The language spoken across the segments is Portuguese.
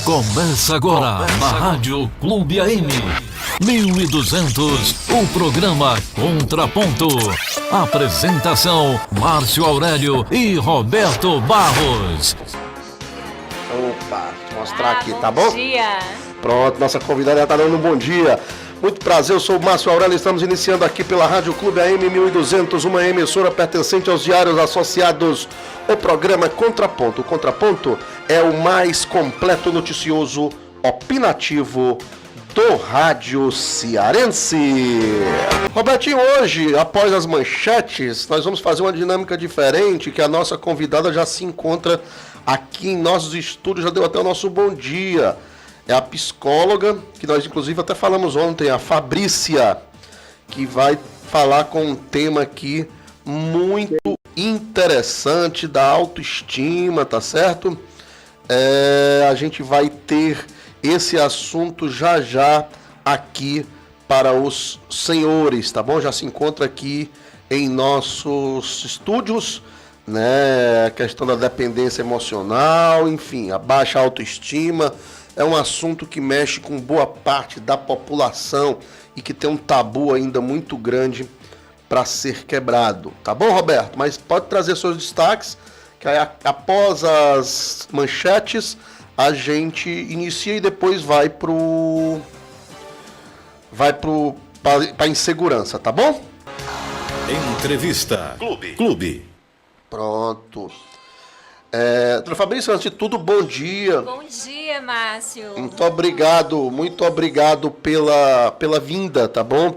Começa agora na Rádio Clube AM 1200, o programa Contraponto. Apresentação: Márcio Aurélio e Roberto Barros. Opa, vou mostrar aqui, tá bom? Bom dia. Pronto, nossa convidada já tá dando um bom dia. Muito prazer, eu sou o Márcio Aurélio, estamos iniciando aqui pela Rádio Clube AM 1200, uma emissora pertencente aos diários associados, o programa Contraponto. O Contraponto é o mais completo noticioso opinativo do rádio cearense. Robertinho, hoje, após as manchetes, nós vamos fazer uma dinâmica diferente, que a nossa convidada já se encontra aqui em nossos estúdios, já deu até o nosso bom dia. É a psicóloga, que nós inclusive até falamos ontem, a Fabrícia, que vai falar com um tema aqui muito interessante da autoestima, tá certo? A gente vai ter esse assunto já aqui para os senhores, tá bom? Já se encontra aqui em nossos estúdios, né? A questão da dependência emocional, enfim, a baixa autoestima. É um assunto que mexe com boa parte da população e que tem um tabu ainda muito grande para ser quebrado. Tá bom, Roberto? Mas pode trazer seus destaques, que aí, após as manchetes a gente inicia e depois vai para insegurança, tá bom? Entrevista Clube. Pronto. Dona Fabrício, antes de tudo, bom dia. Bom dia, Márcio. Muito obrigado pela vinda, tá bom?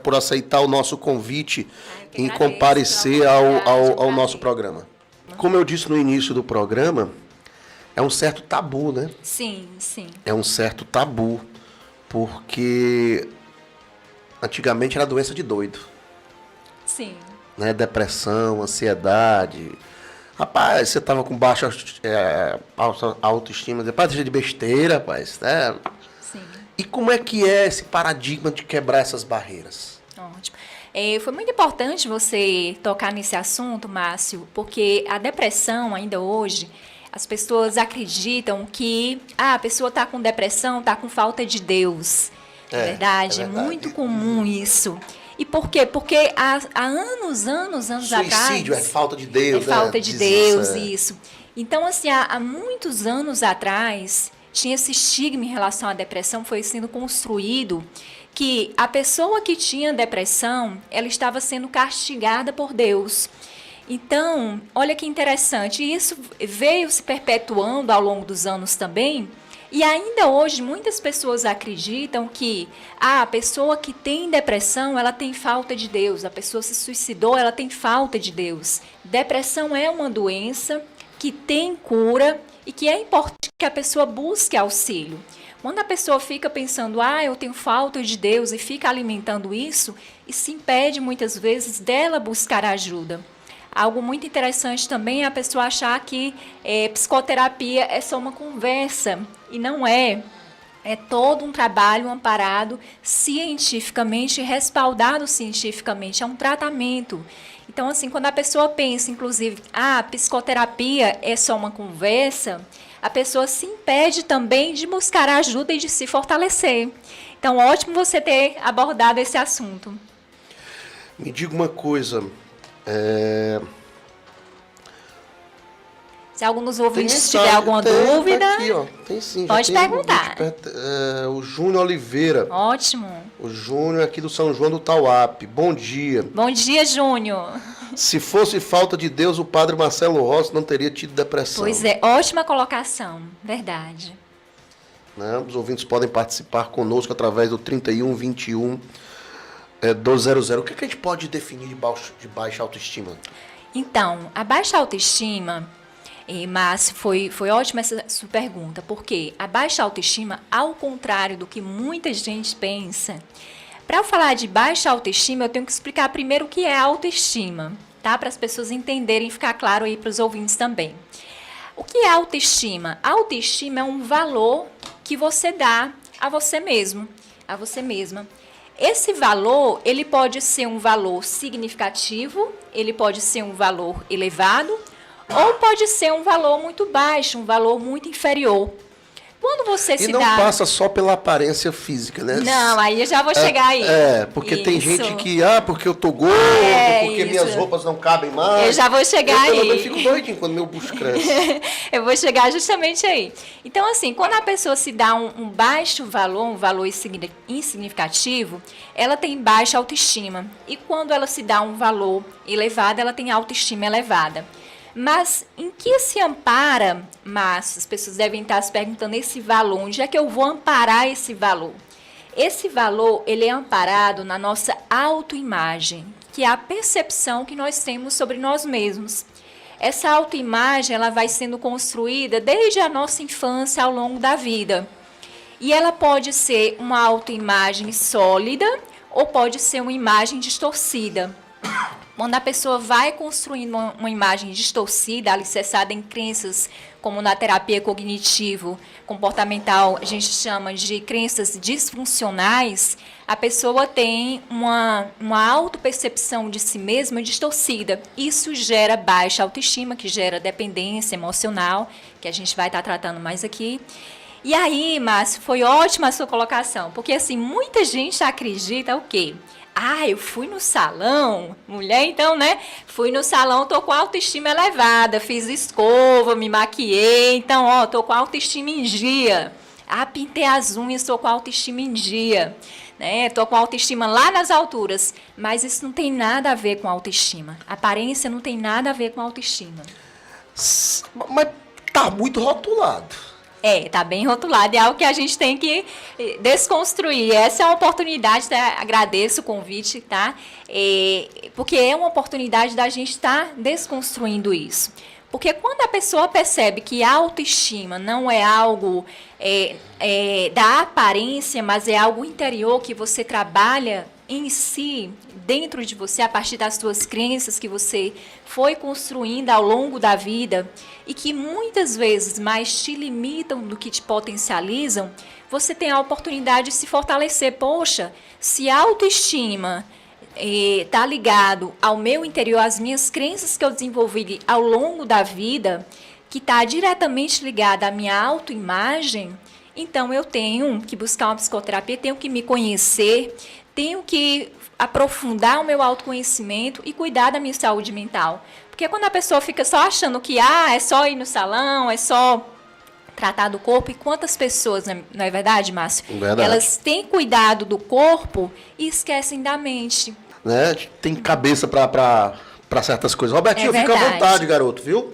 Por aceitar o nosso convite em comparecer ao nosso programa. Como eu disse no início do programa, é um certo tabu, né? Sim. É um certo tabu, porque antigamente era doença de doido. Sim. Né? Depressão, ansiedade. Rapaz, você tava com baixa autoestima, depois deixa de besteira, rapaz, né? Sim. E como é que é esse paradigma de quebrar essas barreiras? Ótimo. Foi muito importante você tocar nesse assunto, Márcio, porque a depressão, ainda hoje, as pessoas acreditam que a pessoa está com depressão, está com falta de Deus. É verdade? É muito comum isso. E por quê? Porque há anos atrás... Suicídio é falta de Deus, né? Falta de Deus, isso. Então, assim, há muitos anos atrás, tinha esse estigma em relação à depressão, foi sendo construído que a pessoa que tinha depressão, ela estava sendo castigada por Deus. Então, olha que interessante, isso veio se perpetuando ao longo dos anos também. E ainda hoje, muitas pessoas acreditam que a pessoa que tem depressão, ela tem falta de Deus. A pessoa se suicidou, ela tem falta de Deus. Depressão é uma doença que tem cura e que é importante que a pessoa busque auxílio. Quando a pessoa fica pensando, eu tenho falta de Deus, e fica alimentando isso impede muitas vezes dela buscar ajuda. Algo muito interessante também é a pessoa achar que psicoterapia é só uma conversa, e não é. É todo um trabalho amparado cientificamente, respaldado cientificamente, é um tratamento. Então, assim, quando a pessoa pensa, inclusive, psicoterapia é só uma conversa, a pessoa se impede também de buscar ajuda e de se fortalecer. Então, ótimo você ter abordado esse assunto. Me diga uma coisa... Se algum dos ouvintes tiver alguma dúvida, aqui, ó, tem sim, pode perguntar. O Júnior Oliveira. Ótimo. O Júnior aqui do São João do Tauape. Bom dia. Bom dia, Júnior. Se fosse falta de Deus, o padre Marcelo Rossi não teria tido depressão. Pois é, ótima colocação. Verdade. Né? Os ouvintes podem participar conosco através do 31 21 200. O que a gente pode definir de baixa autoestima? Então, a baixa autoestima, Márcio, foi ótima essa sua pergunta, porque a baixa autoestima, ao contrário do que muita gente pensa, para eu falar de baixa autoestima, eu tenho que explicar primeiro o que é autoestima, tá? Para as pessoas entenderem e ficar claro aí para os ouvintes também. O que é autoestima? Autoestima é um valor que você dá a você mesmo, a você mesma. Esse valor, ele pode ser um valor significativo, ele pode ser um valor elevado, ou pode ser um valor muito baixo, um valor muito inferior. Quando você E se não dá... passa só pela aparência física, né? Não, aí eu já vou chegar aí. Porque tem Isso. gente que, porque eu tô gordo, porque isso. minhas roupas não cabem mais. Eu já vou chegar eu, aí. Pelo menos fico doidinho quando meu bucho cresce. Eu vou chegar justamente aí. Então, assim, quando a pessoa se dá um baixo valor, um valor insignificativo, ela tem baixa autoestima. E quando ela se dá um valor elevado, ela tem autoestima elevada. Mas em que se ampara, Márcio? As pessoas devem estar se perguntando esse valor. Onde é que eu vou amparar esse valor? Esse valor, ele é amparado na nossa autoimagem, que é a percepção que nós temos sobre nós mesmos. Essa autoimagem, ela vai sendo construída desde a nossa infância ao longo da vida. E ela pode ser uma autoimagem sólida ou pode ser uma imagem distorcida. Quando a pessoa vai construindo uma imagem distorcida, alicerçada em crenças, como na terapia cognitivo-comportamental, a gente chama de crenças disfuncionais, a pessoa tem uma autopercepção de si mesma distorcida. Isso gera baixa autoestima, que gera dependência emocional, que a gente vai estar tratando mais aqui. E aí, Márcio, foi ótima a sua colocação, porque assim, muita gente acredita o quê? Eu fui no salão, mulher então, né? Fui no salão, tô com autoestima elevada, fiz escova, me maquiei, então, tô com autoestima em dia. Pintei as unhas, tô com autoestima em dia, né? Tô com autoestima lá nas alturas, mas isso não tem nada a ver com autoestima. A aparência não tem nada a ver com autoestima. Mas tá muito rotulado. Tá bem rotulado, é algo que a gente tem que desconstruir. Essa é uma oportunidade, tá? Agradeço o convite, tá? Porque é uma oportunidade da gente estar desconstruindo isso. Porque quando a pessoa percebe que a autoestima não é algo da aparência, mas é algo interior que você trabalha em si, dentro de você, a partir das suas crenças que você foi construindo ao longo da vida e que muitas vezes mais te limitam do que te potencializam, você tem a oportunidade de se fortalecer. Poxa, se a autoestima está ligado ao meu interior, às minhas crenças que eu desenvolvi ao longo da vida, que está diretamente ligada à minha autoimagem, então eu tenho que buscar uma psicoterapia, tenho que me conhecer, tenho que aprofundar o meu autoconhecimento e cuidar da minha saúde mental. Porque quando a pessoa fica só achando que é só ir no salão, é só tratar do corpo, e quantas pessoas, não é verdade, Márcio? Verdade. Elas têm cuidado do corpo e esquecem da mente. Né? Tem cabeça para certas coisas. Robertinho, fica à verdade. vontade, garoto, viu?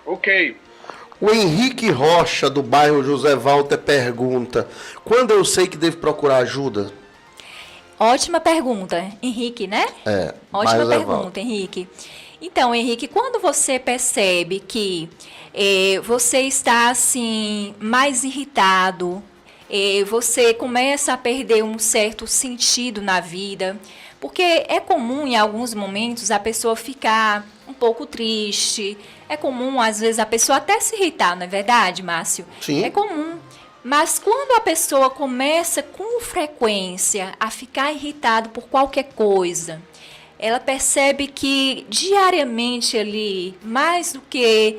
Ok. O Henrique Rocha, do bairro José Walter, pergunta: quando eu sei que devo procurar ajuda? Ótima pergunta, Henrique, né? Ótima bairro José pergunta, Walter. Henrique. Então, Henrique, quando você percebe que você está assim mais irritado, você começa a perder um certo sentido na vida, porque é comum em alguns momentos a pessoa ficar um pouco triste, é comum às vezes a pessoa até se irritar, não é verdade, Márcio? Sim. É comum. Mas quando a pessoa começa com frequência a ficar irritada por qualquer coisa, ela percebe que diariamente ali, mais do que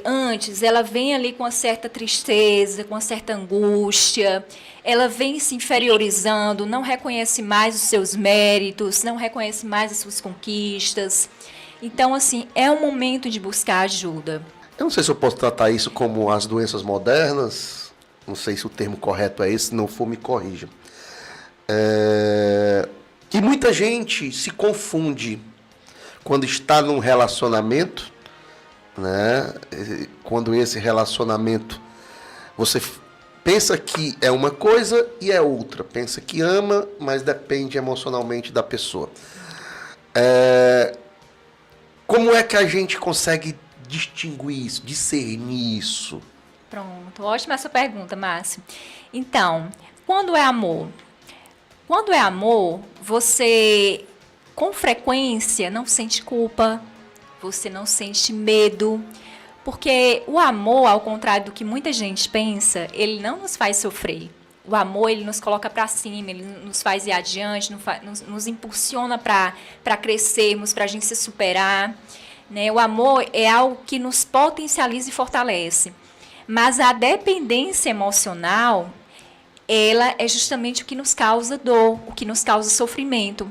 antes, ela vem ali com uma certa tristeza, com uma certa angústia, ela vem se inferiorizando, não reconhece mais os seus méritos, não reconhece mais as suas conquistas. Então, assim, é um momento de buscar ajuda. Eu não sei se eu posso tratar isso como as doenças modernas, não sei se o termo correto é esse, se não for, me corrija. E muita gente se confunde quando está num relacionamento, né? Quando esse relacionamento você pensa que é uma coisa e é outra. Pensa que ama, mas depende emocionalmente da pessoa. Como é que a gente consegue distinguir isso, discernir isso? Pronto, ótima essa pergunta, Márcio. Então, quando é amor? Quando é amor, você com frequência não sente culpa, você não sente medo, porque o amor, ao contrário do que muita gente pensa, ele não nos faz sofrer. O amor, ele nos coloca para cima, ele nos faz ir adiante, nos impulsiona para crescermos, para a gente se superar, né? O amor é algo que nos potencializa e fortalece. Mas a dependência emocional, ela é justamente o que nos causa dor, o que nos causa sofrimento.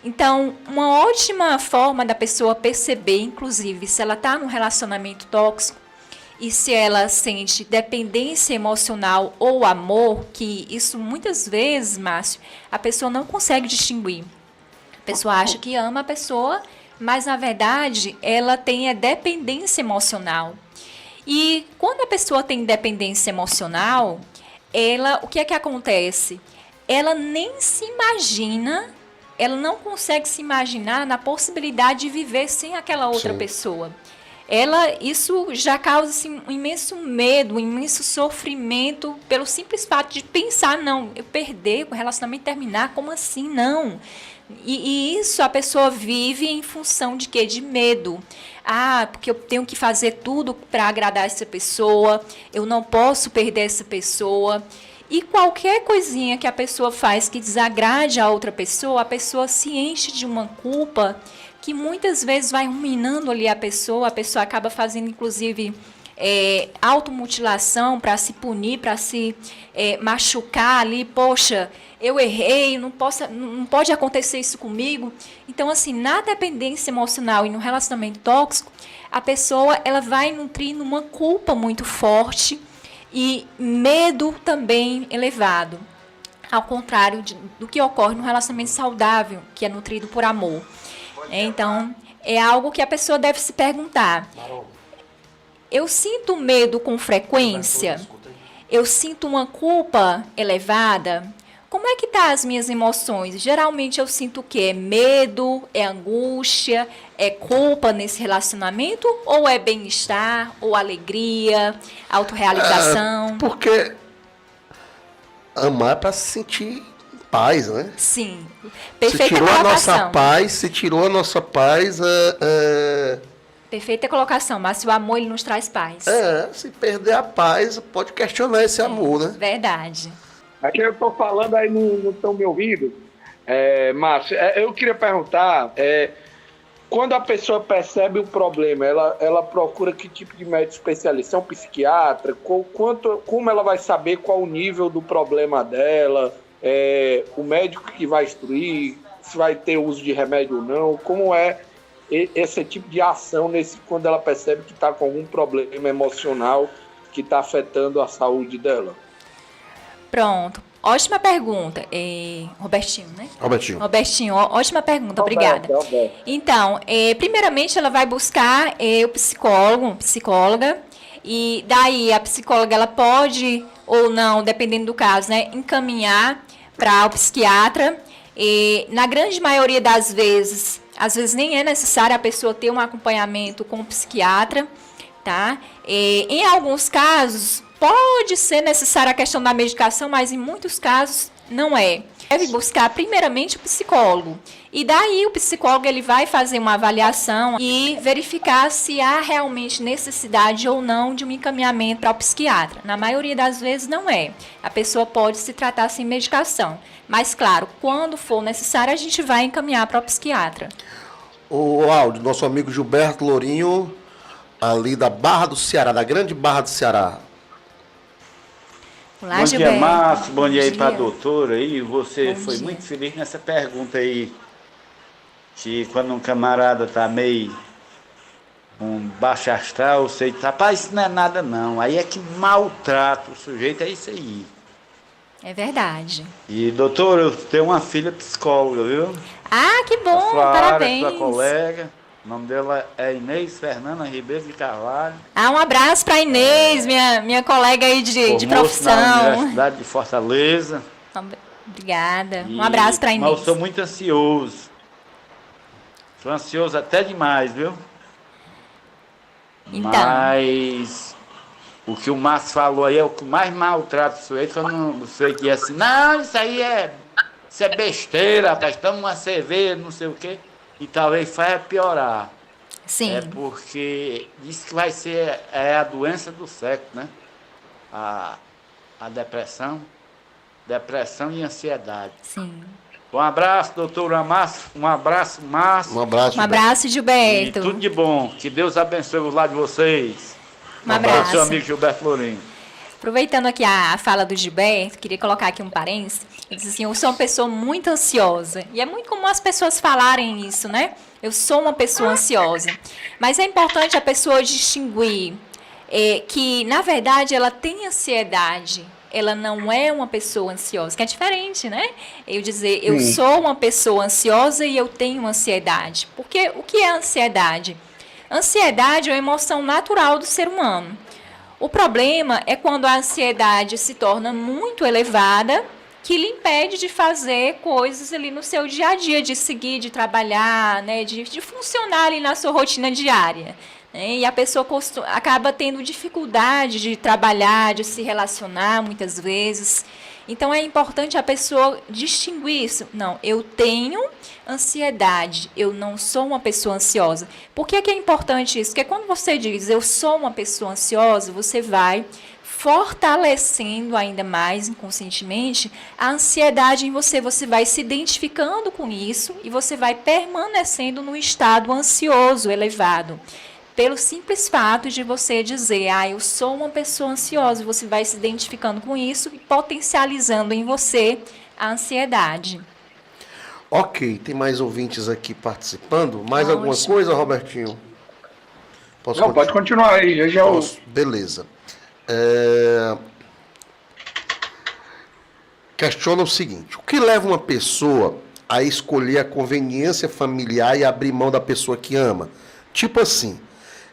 Então, uma ótima forma da pessoa perceber, inclusive, se ela está num relacionamento tóxico e se ela sente dependência emocional ou amor, que isso muitas vezes, Márcio, a pessoa não consegue distinguir. A pessoa acha que ama a pessoa, mas na verdade ela tem a dependência emocional. E quando a pessoa tem dependência emocional, o que é que acontece? Ela nem se imagina, ela não consegue se imaginar na possibilidade de viver sem aquela outra pessoa. Isso já causa assim, um imenso medo, um imenso sofrimento pelo simples fato de pensar, não, eu perder, o relacionamento terminar, como assim? Não. E isso a pessoa vive em função de quê? De medo. Porque eu tenho que fazer tudo para agradar essa pessoa, eu não posso perder essa pessoa. E qualquer coisinha que a pessoa faz que desagrade a outra pessoa, a pessoa se enche de uma culpa que muitas vezes vai ruminando ali a pessoa acaba fazendo, inclusive, automutilação para se punir, para se machucar ali. Poxa, eu errei, não pode acontecer isso comigo. Então, assim, na dependência emocional e no relacionamento tóxico, a pessoa ela vai nutrindo uma culpa muito forte e medo também elevado, ao contrário do que ocorre no relacionamento saudável, que é nutrido por amor. Então, é algo que a pessoa deve se perguntar. Eu sinto medo com frequência? Eu sinto uma culpa elevada? Como é que tá as minhas emoções? Geralmente eu sinto o quê? É medo, é angústia, é culpa nesse relacionamento? Ou é bem-estar, ou alegria, autorrealização? Porque amar é para se sentir paz, né? Sim. Perfeita se tirou colocação. Se tirou a nossa paz, Perfeita colocação, mas se o amor ele nos traz paz. Se perder a paz, pode questionar esse amor, né? Verdade. Aqui eu estou falando, aí não estão me ouvindo. Márcio, eu queria perguntar, quando a pessoa percebe o problema, ela procura que tipo de médico especialista? É um psiquiatra? Como ela vai saber qual o nível do problema dela? O médico que vai instruir, se vai ter uso de remédio ou não? Como é esse tipo de ação quando ela percebe que está com algum problema emocional que está afetando a saúde dela? Pronto. Ótima pergunta. Robertinho, né? Robertinho, ótima pergunta. Obrigada. Então, primeiramente ela vai buscar o psicóloga, e daí a psicóloga ela pode ou não, dependendo do caso, né, encaminhar para o psiquiatra. Na grande maioria das vezes, às vezes nem é necessário a pessoa ter um acompanhamento com o psiquiatra, tá? Em alguns casos, pode ser necessária a questão da medicação, mas em muitos casos não é. Deve buscar primeiramente o psicólogo. E daí o psicólogo ele vai fazer uma avaliação e verificar se há realmente necessidade ou não de um encaminhamento para o psiquiatra. Na maioria das vezes não é. A pessoa pode se tratar sem medicação. Mas, claro, quando for necessário, a gente vai encaminhar para o psiquiatra. O Aldo, nosso amigo Gilberto Lourinho, ali da Barra do Ceará, da grande Barra do Ceará. Olá, bom Gilberto. Dia, Márcio. Bom dia aí para a doutora. Você bom foi dia. muito feliz nessa pergunta aí. Que quando um camarada tá meio um baixo astral, você diz, rapaz, isso não é nada não. Aí é que maltrata o sujeito, é isso aí. É verdade. E, doutora, eu tenho uma filha psicóloga, viu? Ah, que bom, sua parabéns. Sua colega. O nome dela é Inês Fernanda Ribeiro de Carvalho. Um abraço para Inês, minha colega aí de profissão. Na Universidade de Fortaleza. Obrigada. Um abraço para Inês. Mas eu sou muito ansioso. Sou ansioso até demais, viu? Então. Mas o que o Márcio falou aí é o que mais maltrata o sujeito. Eu não sei que é assim, não, isso é besteira, rapaz, estamos uma cerveja, não sei o quê. E talvez faça piorar. Sim. É porque diz que vai ser a doença do século, né? A depressão e ansiedade. Sim. Um abraço, doutora Márcio. Um abraço, Márcio. Um abraço, Gilberto. E tudo de bom. Que Deus abençoe o lado de vocês. Um abraço. Seu amigo Gilberto Florim. Aproveitando aqui a fala do Gilberto, queria colocar aqui um parênteses. Ele diz assim, eu sou uma pessoa muito ansiosa. E é muito comum as pessoas falarem isso, né? Eu sou uma pessoa ansiosa. Mas é importante a pessoa distinguir que, na verdade, ela tem ansiedade. Ela não é uma pessoa ansiosa, que é diferente, né? Eu dizer, eu sou uma pessoa ansiosa e eu tenho ansiedade. Porque o que é ansiedade? Ansiedade é uma emoção natural do ser humano. O problema é quando a ansiedade se torna muito elevada, que lhe impede de fazer coisas ali no seu dia a dia, de seguir, de trabalhar, né, de funcionar ali na sua rotina diária. Né? E a pessoa acaba tendo dificuldade de trabalhar, de se relacionar muitas vezes. Então, é importante a pessoa distinguir isso. Não, eu tenho ansiedade, eu não sou uma pessoa ansiosa. Por que é importante isso? Porque quando você diz eu sou uma pessoa ansiosa, você vai fortalecendo ainda mais inconscientemente a ansiedade em você. Você vai se identificando com isso e você vai permanecendo no estado ansioso elevado. Pelo simples fato de você dizer, eu sou uma pessoa ansiosa, você vai se identificando com isso e potencializando em você a ansiedade. Ok, tem mais ouvintes aqui participando. Mais Ótimo. alguma coisa, Robertinho? Não, pode continuar aí. Eu já Posso? Beleza. Questiona o seguinte: o que leva uma pessoa a escolher a conveniência familiar e abrir mão da pessoa que ama? Tipo assim,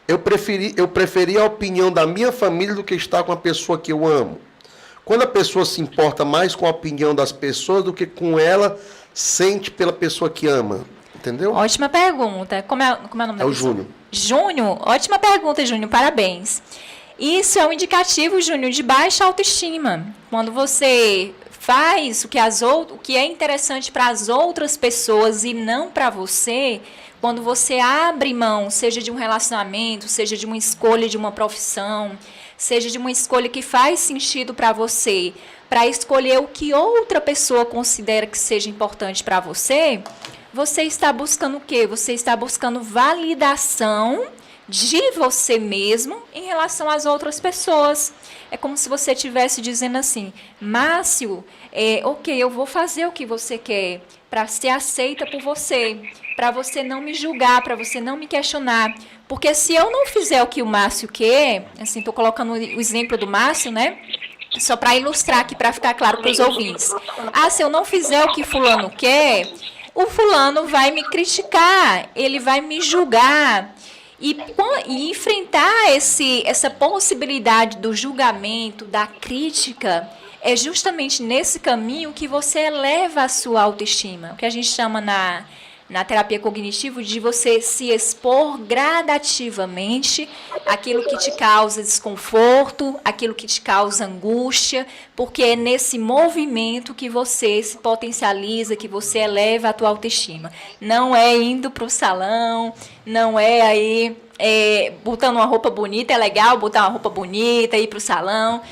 eu preferi a opinião da minha família do que estar com a pessoa que eu amo. Quando a pessoa se importa mais com a opinião das pessoas do que com ela, sente pela pessoa que ama. Entendeu? Ótima pergunta. Como é o nome da pessoa? É o Júnior. Júnior? Ótima pergunta, Júnior. Parabéns. Isso é um indicativo, Júnior, de baixa autoestima. Quando você faz o que é interessante para as outras pessoas e não para você, quando você abre mão, seja de um relacionamento, seja de uma escolha de uma profissão, seja de uma escolha que faz sentido para você, para escolher o que outra pessoa considera que seja importante para você, você está buscando o quê? Você está buscando validação de você mesmo em relação às outras pessoas. É como se você estivesse dizendo assim, Márcio, ok, eu vou fazer o que você quer para ser aceita por você, para você não me julgar, para você não me questionar. Porque se eu não fizer o que o Márcio quer, assim, estou colocando o exemplo do Márcio, né? Só para ilustrar aqui, para ficar claro para os ouvintes. Se eu não fizer o que fulano quer, o fulano vai me criticar, ele vai me julgar. E enfrentar essa possibilidade do julgamento, da crítica, é justamente nesse caminho que você eleva a sua autoestima. O que a gente chama na terapia cognitiva de você se expor gradativamente àquilo que te causa desconforto, aquilo que te causa angústia, porque é nesse movimento que você se potencializa, que você eleva a tua autoestima. Não é indo para o salão, não é aí botando uma roupa bonita, é legal botar uma roupa bonita, ir para o salão,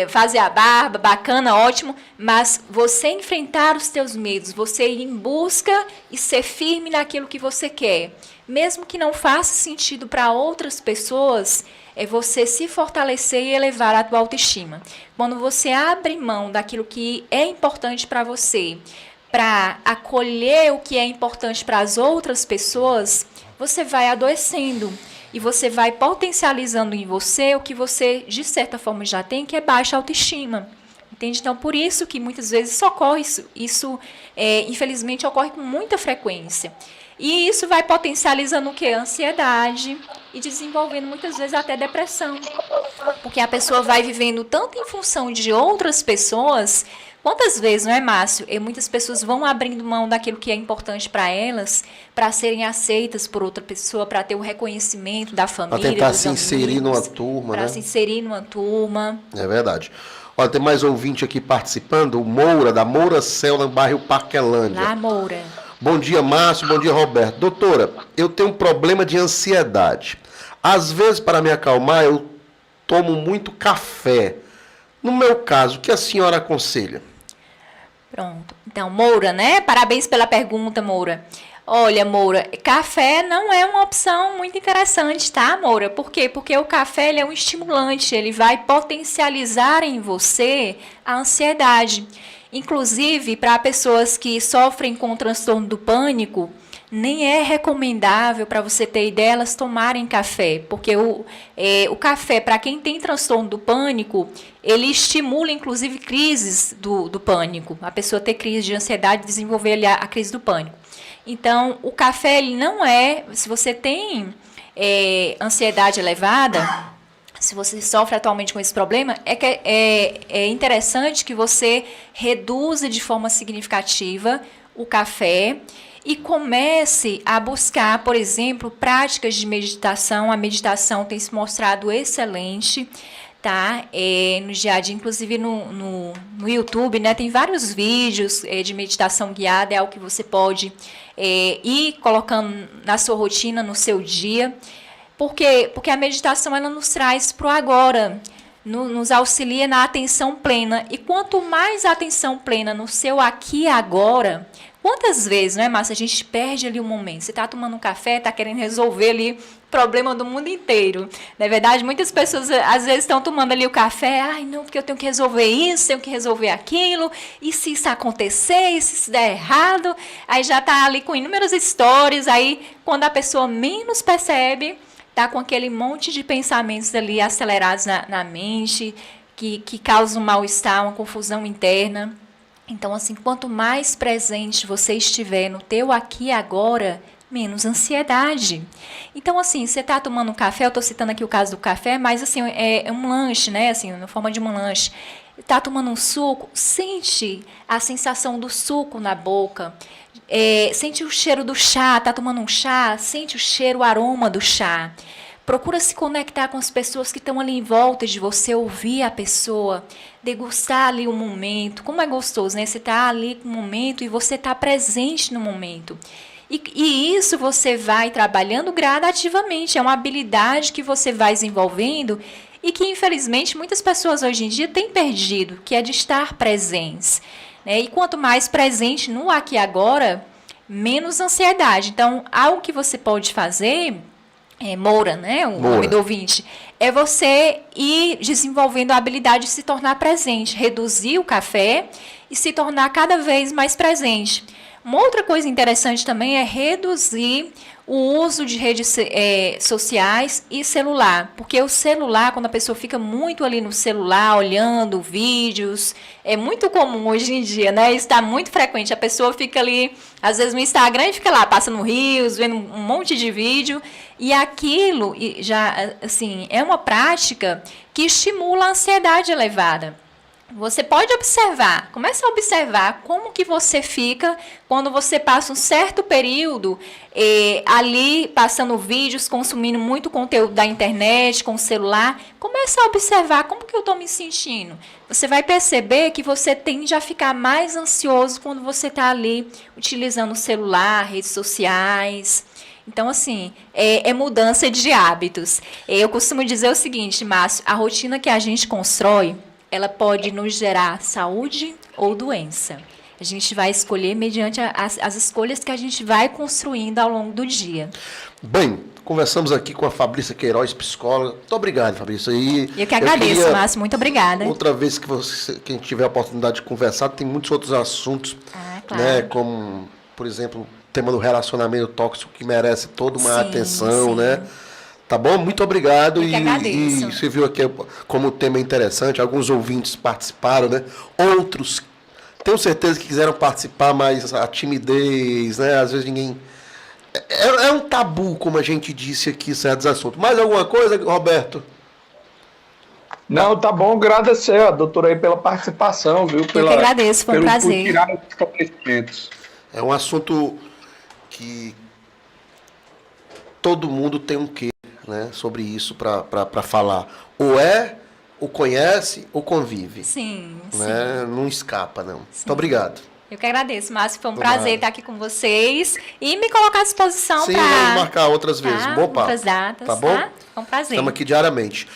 fazer a barba, bacana, ótimo, mas você enfrentar os teus medos, você ir em busca e ser firme naquilo que você quer, mesmo que não faça sentido para outras pessoas, é você se fortalecer e elevar a tua autoestima. Quando você abre mão daquilo que é importante para você, para acolher o que é importante para as outras pessoas, você vai adoecendo e você vai potencializando em você o que você, de certa forma, já tem, que é baixa autoestima. Entende? Então, por isso que muitas vezes ocorre isso infelizmente, ocorre com muita frequência. E isso vai potencializando o quê? Ansiedade e desenvolvendo muitas vezes até depressão. Porque a pessoa vai vivendo tanto em função de outras pessoas. Quantas vezes, não é, Márcio? Muitas pessoas vão abrindo mão daquilo que é importante para elas, para serem aceitas por outra pessoa, para ter o reconhecimento da família, para tentar dos se amigos, inserir numa turma, para se inserir numa turma. É verdade. Olha, tem mais ouvinte aqui participando, o Moura, da Moura Céu, no bairro Parquelândia. Lá, Moura. Bom dia, Márcio. Bom dia, Roberto. Doutora, eu tenho um problema de ansiedade. Às vezes, para me acalmar, eu tomo muito café. No meu caso, o que a senhora aconselha? Pronto. Então, Moura, né? Parabéns pela pergunta, Moura. Olha, Moura, café não é uma opção muito interessante, tá, Moura? Por quê? Porque o café ele é um estimulante, ele vai potencializar em você a ansiedade. Inclusive, para pessoas que sofrem com o transtorno do pânico, nem é recomendável, para você ter ideia, elas tomarem café, porque o café, para quem tem transtorno do pânico, ele estimula, inclusive, crises do pânico. A pessoa ter crise de ansiedade, desenvolver ali a crise do pânico. Então, o café, ele não é... Se você tem ansiedade elevada, se você sofre atualmente com esse problema, é interessante que você reduza de forma significativa o café e comece a buscar, por exemplo, práticas de meditação. A meditação tem se mostrado excelente, tá? No dia a dia, inclusive no YouTube, né? Tem vários vídeos de meditação guiada, é algo que você pode ir colocando na sua rotina, no seu dia. Por quê? Porque a meditação ela nos traz para o agora, nos auxilia na atenção plena. E quanto mais atenção plena no seu aqui e agora, quantas vezes, não é, Márcia, a gente perde ali um momento. Você está tomando um café, está querendo resolver ali o problema do mundo inteiro. Na verdade, muitas pessoas às vezes estão tomando ali o café, ai não, porque eu tenho que resolver isso, tenho que resolver aquilo, e se isso acontecer, e se isso der errado, aí já está ali com inúmeras histórias, aí quando a pessoa menos percebe, está com aquele monte de pensamentos ali acelerados na mente, que causam um mal-estar, uma confusão interna. Então, assim, quanto mais presente você estiver no teu aqui e agora, menos ansiedade. Então, assim, você está tomando um café, eu estou citando aqui o caso do café, mas, assim, é um lanche, né, assim, na forma de um lanche. Está tomando um suco, sente a sensação do suco na boca, sente o cheiro do chá, está tomando um chá, sente o cheiro, o aroma do chá. Procura se conectar com as pessoas que estão ali em volta de você, ouvir a pessoa, degustar ali o momento. Como é gostoso, né? Você está ali com o momento e você está presente no momento. E isso você vai trabalhando gradativamente. É uma habilidade que você vai desenvolvendo e que, infelizmente, muitas pessoas hoje em dia têm perdido, que é de estar presentes, né? E quanto mais presente no aqui e agora, menos ansiedade. Então, algo que você pode fazer... Moura, né? O nome do ouvinte. É você ir desenvolvendo a habilidade de se tornar presente, reduzir o café e se tornar cada vez mais presente. Uma outra coisa interessante também é reduzir o uso de redes sociais e celular. Porque o celular, quando a pessoa fica muito ali no celular, olhando vídeos, é muito comum hoje em dia, né? Está muito frequente. A pessoa fica ali, às vezes no Instagram, e fica lá, passando rios, vendo um monte de vídeo. E aquilo, já, assim, é uma prática que estimula a ansiedade elevada. Você pode observar, comece a observar como que você fica quando você passa um certo período ali passando vídeos, consumindo muito conteúdo da internet, com o celular. Comece a observar como que eu estou me sentindo. Você vai perceber que você tende a ficar mais ansioso quando você está ali utilizando o celular, redes sociais. Então, assim, é mudança de hábitos. Eu costumo dizer o seguinte, Márcio, a rotina que a gente constrói, ela pode nos gerar saúde ou doença. A gente vai escolher mediante as escolhas que a gente vai construindo ao longo do dia. Bem, conversamos aqui com a Fabrícia Queiroz, psicóloga. Muito obrigado, Fabrícia. Eu que agradeço, Márcio. Muito obrigada. Outra vez que quem tiver a oportunidade de conversar, tem muitos outros assuntos, claro. Né, como, por exemplo, o tema do relacionamento tóxico, que merece toda uma atenção, né? Tá bom? Muito obrigado. E você viu aqui como o tema é interessante, alguns ouvintes participaram, né? Outros, tenho certeza que quiseram participar, mas a timidez, né? Às vezes ninguém... É um tabu, como a gente disse aqui, certos assuntos. Mais alguma coisa, Roberto? Não, tá bom, agradecer a doutora aí pela participação, viu? Eu que agradeço, foi um prazer. Por tirar os esclarecimentos. É um assunto que todo mundo tem um quê, né, sobre isso para falar. Ou conhece, ou convive. Sim, né? sim. Não escapa, não. Sim. Muito obrigado. Eu que agradeço, Márcio. Foi um prazer estar aqui com vocês e me colocar à disposição para... Sim, vamos marcar outras vezes. Bom papo. Outras datas, tá bom? Tá? Foi um prazer. Estamos aqui diariamente.